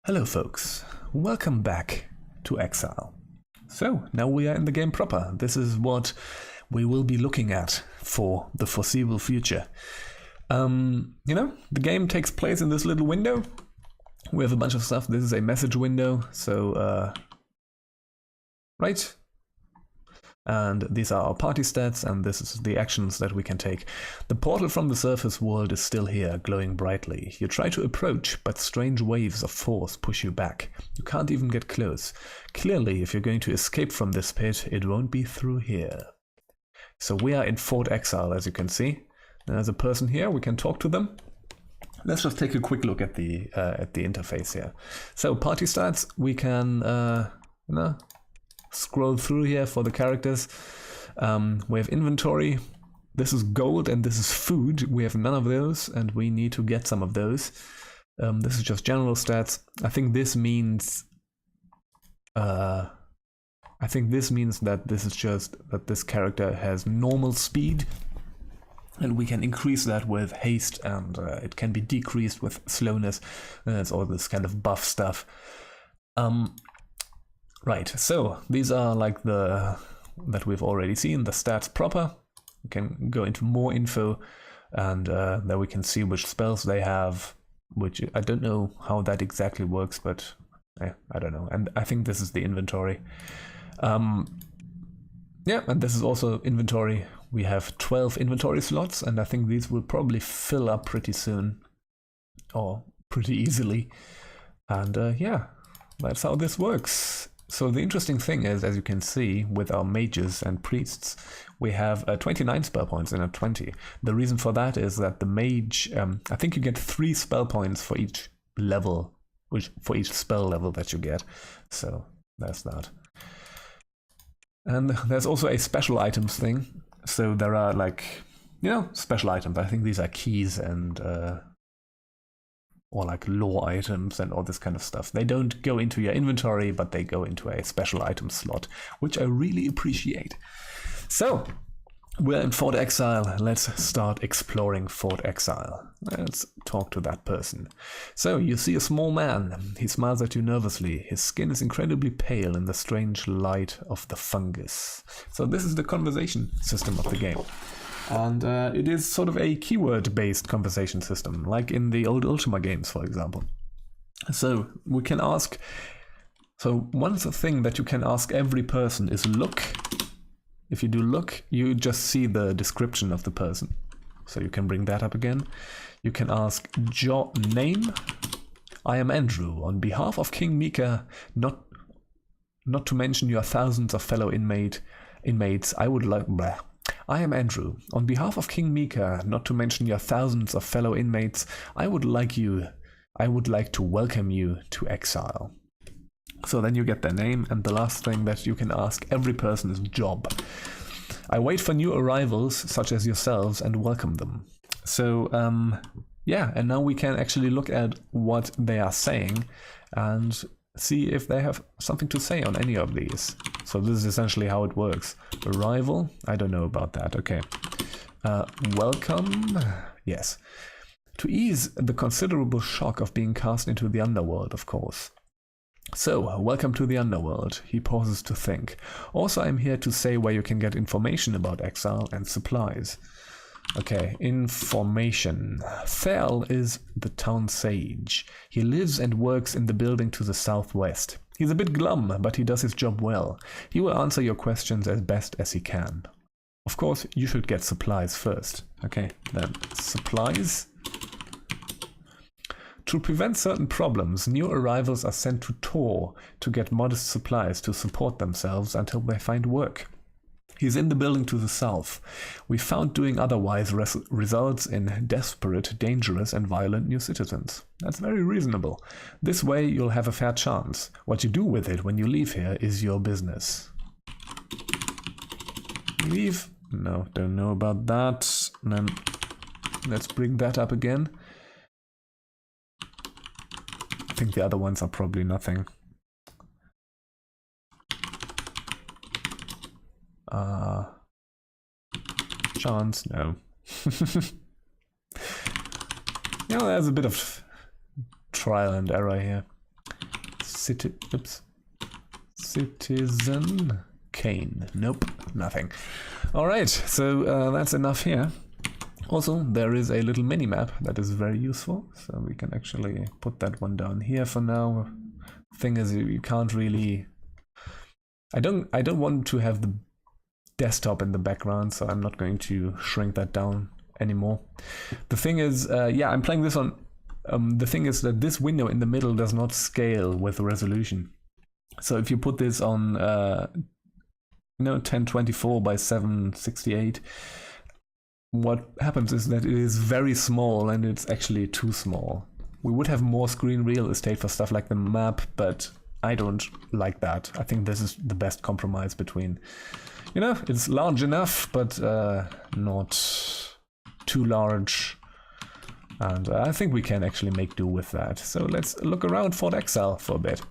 Hello folks, welcome back to Exile. So, now we are in the game proper. This is what we will be looking at for the foreseeable future. The game takes place in this little window. We have a bunch of stuff. This is a message window, so, right? And these are our party stats, and this is the actions that we can take. The portal from the surface world is still here, glowing brightly. You try to approach, but strange waves of force push you back. You can't even get close. Clearly, if you're going to escape from this pit, it won't be through here. So we are in Fort Exile, as you can see. There's a person here, we can talk to them. Let's just take a quick look at the interface here. So party stats, we can, scroll through here for the characters. We have inventory. This is gold and this is food. We have none of those and we need to get some of those. This is just general stats. I think this means that this is just that this character has normal speed, and we can increase that with haste, and it can be decreased with slowness. It's all this kind of buff stuff. Right, so these are like that we've already seen, the stats proper. We can go into more info, and there we can see which spells they have, which I don't know how that exactly works, but I don't know. And I think this is the inventory. Yeah, and this is also inventory. We have 12 inventory slots, and I think these will probably fill up pretty soon, or pretty easily. And yeah, that's how this works. So the interesting thing is, as you can see, with our mages and priests, we have 29 spell points in a 20. The reason for that is that the mage, I think you get 3 spell points for each level, for each spell level that you get. So there's that. And there's also a special items thing. So there are special items. I think these are keys and or like lore items and all this kind of stuff. They don't go into your inventory, but they go into a special item slot, which I really appreciate. So, we're in Fort Exile. Let's start exploring Fort Exile. Let's talk to that person. So, you see a small man. He smiles at you nervously. His skin is incredibly pale in the strange light of the fungus. So this is the conversation system of the game. And it is sort of a keyword-based conversation system, like in the old Ultima games, for example. So we can ask... So one thing that you can ask every person is look. If you do look, you just see the description of the person. So you can bring that up again. You can ask name. I am Andrew. On behalf of King Mika, not to mention your thousands of fellow inmates, I would like... I am Andrew. On behalf of King Mika, not to mention your thousands of fellow inmates, I would like to welcome you to Exile. So then you get their name, and the last thing that you can ask every person is job. I wait for new arrivals, such as yourselves, and welcome them. So, yeah, and now we can actually look at what they are saying, and see if they have something to say on any of these. So this is essentially how it works. Arrival? I don't know about that. Okay. Welcome? Yes. To ease the considerable shock of being cast into the underworld, of course. So, welcome to the underworld. He pauses to think. Also, I'm here to say where you can get information about Exile and supplies. Okay, information. Thel is the town sage. He lives and works in the building to the southwest. He's a bit glum, but he does his job well. He will answer your questions as best as he can. Of course, you should get supplies first. Okay, then supplies. To prevent certain problems, new arrivals are sent to Tor to get modest supplies to support themselves until they find work. He's in the building to the south. We found doing otherwise results in desperate, dangerous, and violent new citizens. That's very reasonable. This way you'll have a fair chance. What you do with it when you leave here is your business. Leave? No, don't know about that. And then let's bring that up again. I think the other ones are probably nothing. Chance? No. There's a bit of trial and error here. Oops. Citizen Kane. Nope, nothing. Alright, so that's enough here. Also, there is a little mini-map that is very useful, so we can actually put that one down here for now. Thing is, you can't really... I don't want to have the desktop in the background, so I'm not going to shrink that down anymore. The thing is, yeah, I'm playing this on... the thing is that this window in the middle does not scale with resolution. So if you put this on, 1024 by 768, what happens is that it is very small and it's actually too small. We would have more screen real estate for stuff like the map, but I don't like that. I think this is the best compromise between, it's large enough, but not too large. And I think we can actually make do with that. So let's look around Fort Exile for a bit.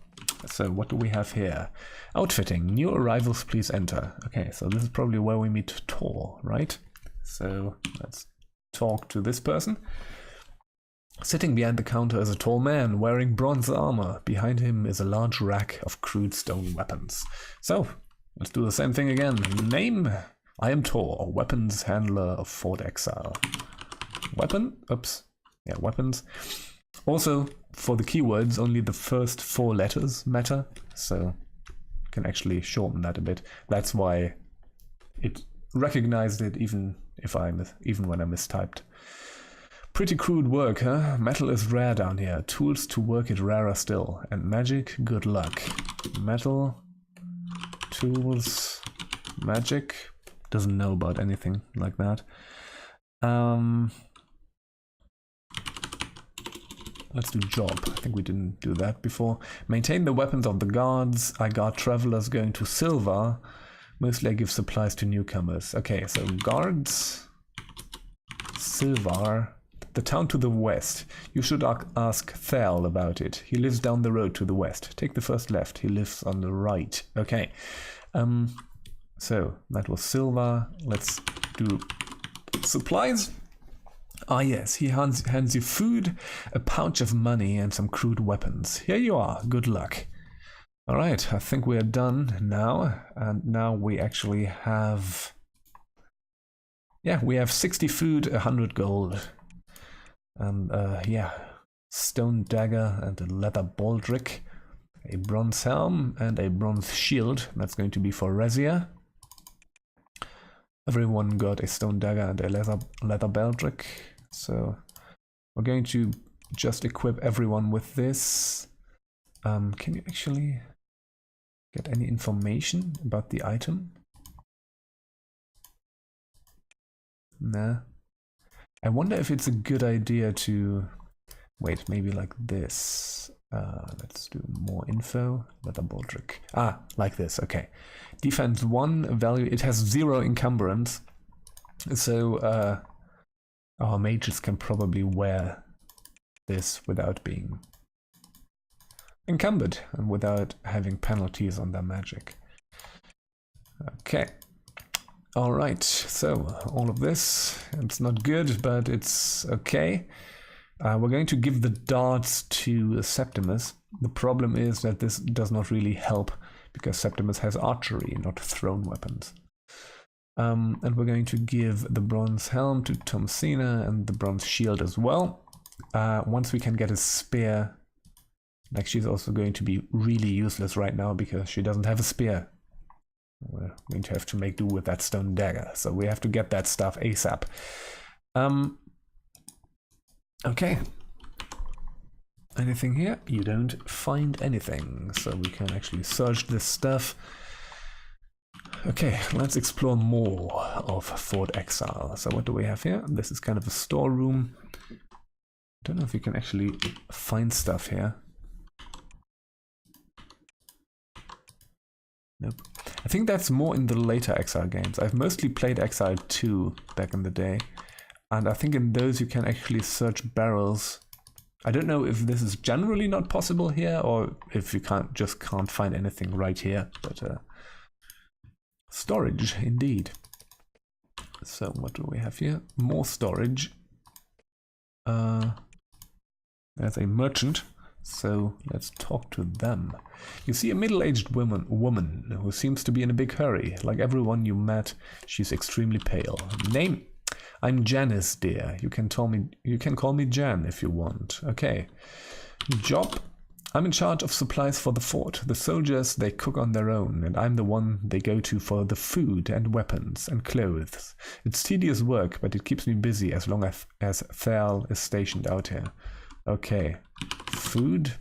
So what do we have here? Outfitting. New arrivals, please enter. Okay, so this is probably where we meet Tor, right? So let's talk to this person. Sitting behind the counter is a tall man wearing bronze armor. Behind him is a large rack of crude stone weapons. So let's do the same thing again. Name? I am Tor, weapons handler of Fort Exile. Weapon? Oops. Yeah, weapons. Also, for the keywords, only the first 4 letters matter, so you can actually shorten that a bit. That's why it recognized it even when I mistyped. Pretty crude work, huh? Metal is rare down here. Tools to work it rarer still. And magic, good luck. Metal, tools, magic. Doesn't know about anything like that. Let's do job. I think we didn't do that before. Maintain the weapons of the guards. I guard travelers going to Silva. Mostly I give supplies to newcomers. Okay, so guards. Silvar. The town to the west. You should ask Thal about it. He lives down the road to the west. Take the first left. He lives on the right. Okay. So that was Silva. Let's do supplies. Ah yes, he hands you food, a pouch of money and some crude weapons. Here you are, good luck. Alright, I think we are done now, and now we actually have... Yeah, we have 60 food, 100 gold. And yeah, stone dagger and a leather baldric, a bronze helm and a bronze shield. That's going to be for Rezia. Everyone got a stone dagger and a leather baldric. So we're going to just equip everyone with this. Can you actually get any information about the item? Nah. I wonder if it's a good idea to... Wait, maybe like this. Let's do more info. Leather baldric. Ah, like this, okay. Defense 1, value, it has 0 encumbrance. So our mages can probably wear this without being encumbered and without having penalties on their magic. Okay. Alright, so all of this, it's not good, but it's okay. We're going to give the darts to Septimus. The problem is that this does not really help because Septimus has archery, not thrown weapons. And we're going to give the bronze helm to Tomsina and the bronze shield as well. Once we can get a spear, like she's also going to be really useless right now because she doesn't have a spear. We're going to have to make do with that stone dagger, so we have to get that stuff ASAP. Okay. Anything here? You don't find anything, so we can actually search this stuff. Okay, let's explore more of Fort Exile. So what do we have here? This is kind of a storeroom. I don't know if you can actually find stuff here. Nope. I think that's more in the later Exile games. I've mostly played Exile 2 back in the day. And I think in those you can actually search barrels. I don't know if this is generally not possible here or if you just can't find anything right here. But storage, indeed. So what do we have here? More storage. There's a merchant. So let's talk to them. You see a middle-aged woman who seems to be in a big hurry. Like everyone you met, she's extremely pale. Name? I'm Janice, dear. You can call me Jan if you want. Okay. Job? I'm in charge of supplies for the fort. The soldiers, they cook on their own, and I'm the one they go to for the food and weapons and clothes. It's tedious work, but it keeps me busy as long as Thal is stationed out here. Okay. Food.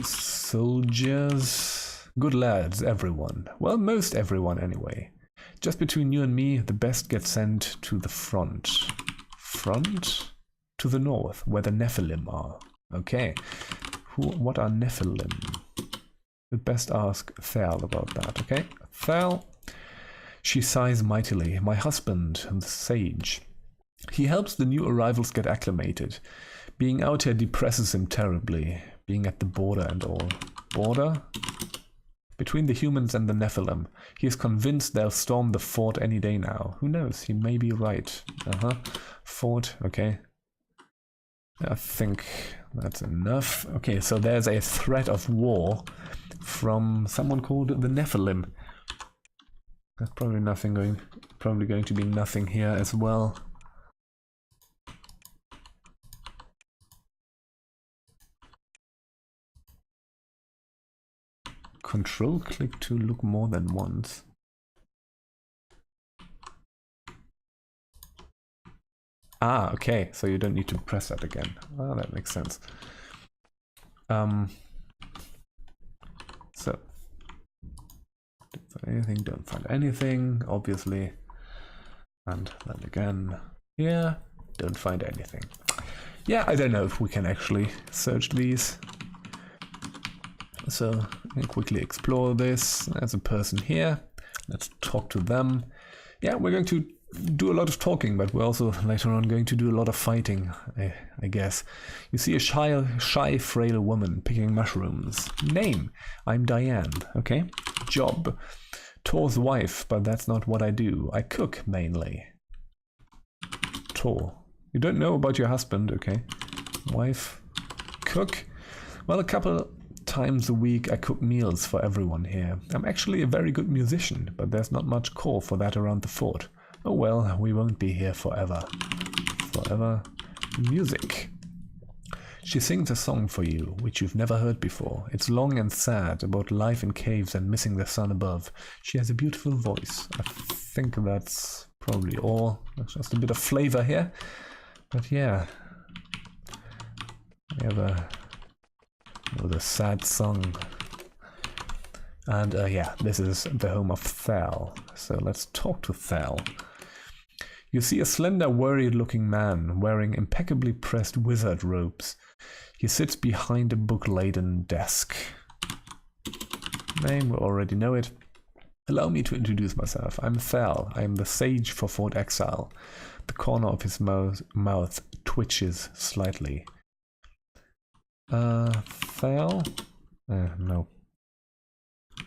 Soldiers. Good lads, everyone. Well, most everyone anyway. Just between you and me, the best get sent to the front. Front? To the north, where the Nephilim are. Okay. What are Nephilim? We'd best ask Thal about that, okay? Thal. She sighs mightily. My husband, the sage. He helps the new arrivals get acclimated. Being out here depresses him terribly. Being at the border and all. Border? Between the humans and the Nephilim. He is convinced they'll storm the fort any day now. Who knows? He may be right. Fort, okay. I think that's enough. Okay, so there's a threat of war from someone called the Nephilim. That's probably going to be nothing here as well. Control click to look more than once. Ah, okay, so you don't need to press that again. Ah, that makes sense. So, don't find anything, don't find anything, obviously. And then again, here, don't find anything. Yeah, I don't know if we can actually search these. So, I can quickly explore this. There's a person here. Let's talk to them. Yeah, we're going to do a lot of talking, but we're also later on going to do a lot of fighting, I guess. You see a shy, frail woman picking mushrooms. Name? I'm Diane. Okay. Job? Tor's wife, but that's not what I do. I cook, mainly. Tor. You don't know about your husband, okay. Wife. Cook? Well, a couple times a week I cook meals for everyone here. I'm actually a very good musician, but there's not much call for that around the fort. Oh well, we won't be here forever. Forever. Music. She sings a song for you, which you've never heard before. It's long and sad, about life in caves and missing the sun above. She has a beautiful voice. I think that's probably all. There's just a bit of flavor here. But yeah. We have a sad song. And yeah, this is the home of Thal. So let's talk to Thal. You see a slender, worried-looking man wearing impeccably pressed wizard robes. He sits behind a book-laden desk. Name, we already know it. Allow me to introduce myself. I'm Thal. I'm the sage for Fort Exile. The corner of his mouth twitches slightly. Thal? No.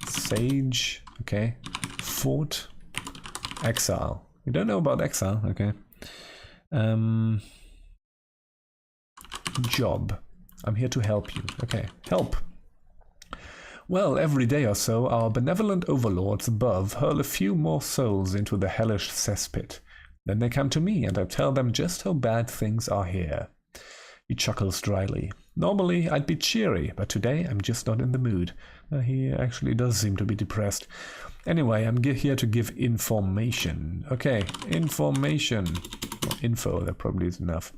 Sage. Okay. Fort Exile. You don't know about Exile, okay. Job. I'm here to help you. Okay, help. Well, every day or so, our benevolent overlords above hurl a few more souls into the hellish cesspit. Then they come to me, and I tell them just how bad things are here. He chuckles dryly. Normally, I'd be cheery, but today I'm just not in the mood. He actually does seem to be depressed. Anyway, I'm here to give information. Okay, information. Or info, that probably is enough.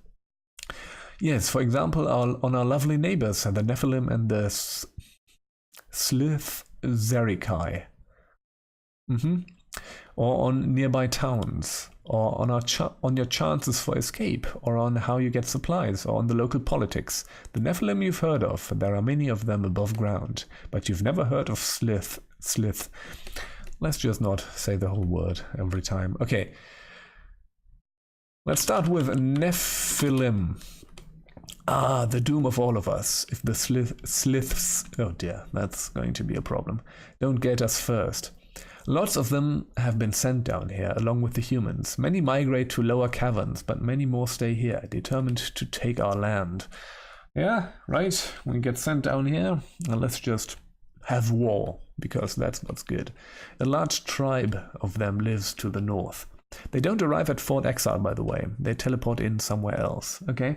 Yes, for example, on our lovely neighbors, the Nephilim and the Slith Zerikai. Or on nearby towns, or on your chances for escape, or on how you get supplies, or on the local politics. The Nephilim you've heard of, there are many of them above ground, but you've never heard of Slith. Let's just not say the whole word every time. Okay. Let's start with Nephilim. Ah, the doom of all of us. If the Sliths... Oh dear, that's going to be a problem. Don't get us first. Lots of them have been sent down here, along with the humans. Many migrate to lower caverns, but many more stay here, determined to take our land. Yeah, right, we get sent down here, and let's just have war, because that's what's good. A large tribe of them lives to the north. They don't arrive at Fort Exile, by the way. They teleport in somewhere else, okay?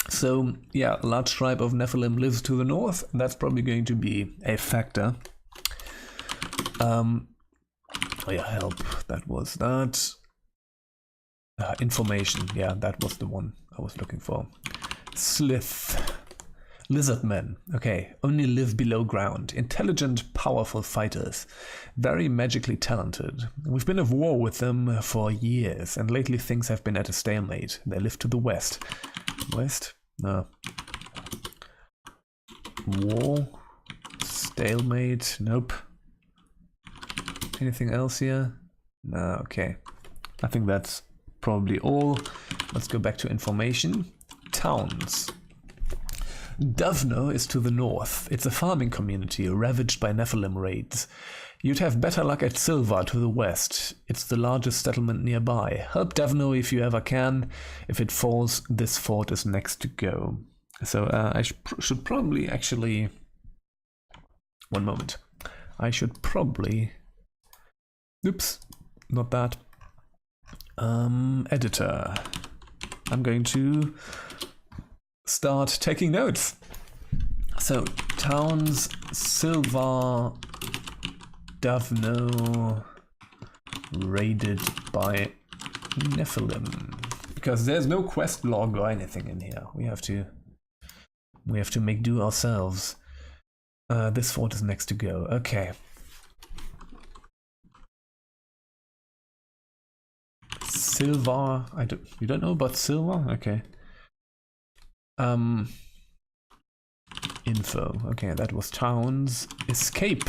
So, yeah, a large tribe of Nephilim lives to the north. That's probably going to be a factor. Oh yeah, help. That was that. Information. Yeah, that was the one I was looking for. Slith. Lizardmen. Okay, only live below ground. Intelligent, powerful fighters. Very magically talented. We've been at war with them for years, and lately things have been at a stalemate. They live to the west. West? No. War? Stalemate? Nope. Anything else here? No, okay. I think that's probably all. Let's go back to information. Towns. Duvno is to the north. It's a farming community ravaged by Nephilim raids. You'd have better luck at Silva to the west. It's the largest settlement nearby. Help Duvno if you ever can. If it falls, this fort is next to go. So I should probably actually... One moment. I should probably... Oops, not that. Editor. I'm going to start taking notes. So, towns, Silva, Duvno, raided by Nephilim. Because there's no quest log or anything in here. We have to make do ourselves. This fort is next to go. Okay. Silva. You don't know about Silva? Okay. Info. Okay, that was towns. Escape.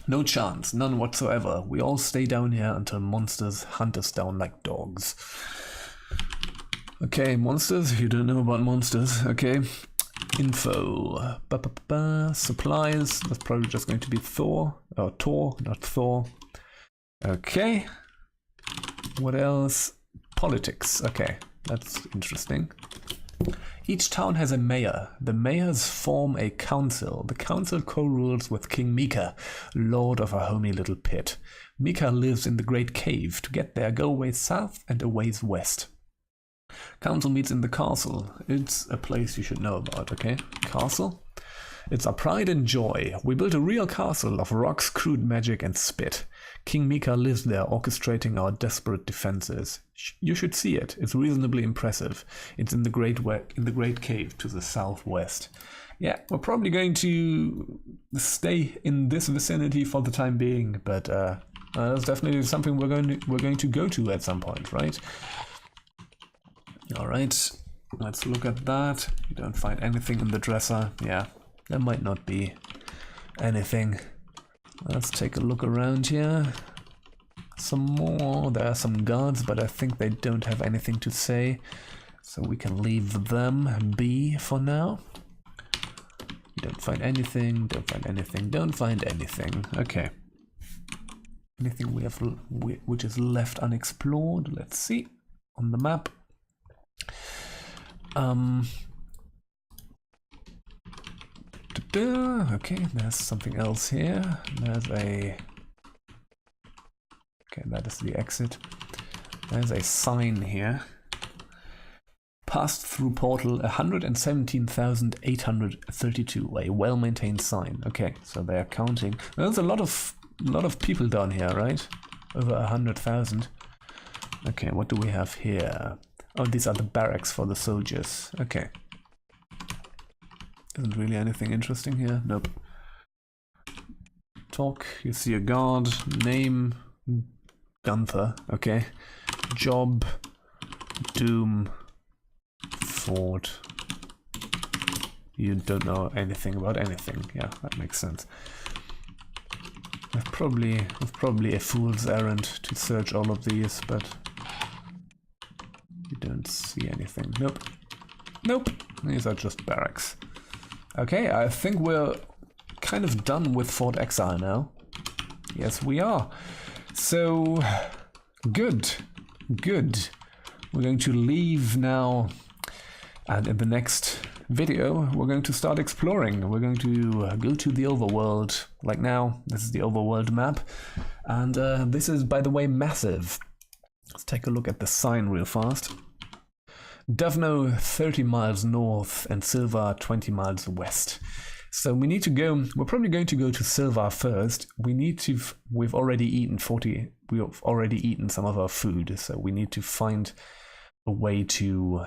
No chance, none whatsoever. We all stay down here until monsters hunt us down like dogs. Okay, monsters. You don't know about monsters. Okay. Info. Supplies. That's probably just going to be Thor. Or Tor, not Thor. Okay. What else? Politics. Okay, that's interesting. Each town has a mayor. The mayors form a council. The council co-rules with King Mika, lord of a homey little pit. Mika lives in the Great Cave. To get there, go a ways south and a ways west. Council meets in the castle. It's a place you should know about, okay? Castle? It's our pride and joy. We built a real castle of rocks, crude magic, and spit. King Mika lives there, orchestrating our desperate defenses. You should see it. It's reasonably impressive. It's in the Great Cave to the southwest. Yeah, we're probably going to stay in this vicinity for the time being, but that's definitely something we're going to go to at some point, right? All right, let's look at that. You don't find anything in the dresser. Yeah, there might not be anything. Let's take a look around here. Some more. There are some guards, but I think they don't have anything to say, so we can leave them be for now. You don't find anything, don't find anything, don't find anything. Okay. Anything we have which is left unexplored? Let's see on the map. Okay, there's something else here. There's a... Okay, that is the exit. There's a sign here. Passed through portal 117,832. A well-maintained sign. Okay, so they are counting. There's a lot of people down here, right? Over 100,000. Okay, what do we have here? Oh, these are the barracks for the soldiers. Okay. Isn't really anything interesting here. Nope. Talk. You see a guard. Name. Gunther. Okay. Job. Doom. Ford. You don't know anything about anything. Yeah, that makes sense. We've probably a fool's errand to search all of these, but you don't see anything. Nope. Nope. These are just barracks. Okay, I think we're kind of done with Fort Exile now. Yes, we are. So, good. Good. We're going to leave now, and in the next video, we're going to start exploring. We're going to go to the overworld. Like now, this is the overworld map. And this is, by the way, massive. Let's take a look at the sign real fast. Duvno 30 miles north and Silvar 20 miles west. So we need to go, we're probably going to go to Silvar first. We've already eaten some of our food, so we need to find a way to,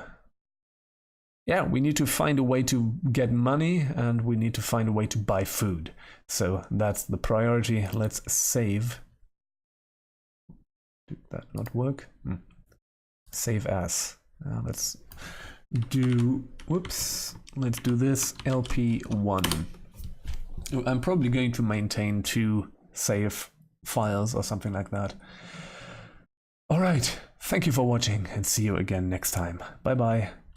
we need to find a way to get money, and we need to find a way to buy food. So that's the priority. Let's save. Did that not work? Save as. Let's do this LP1. I'm probably going to maintain 2 save files or something like that. Alright, thank you for watching and see you again next time. Bye bye.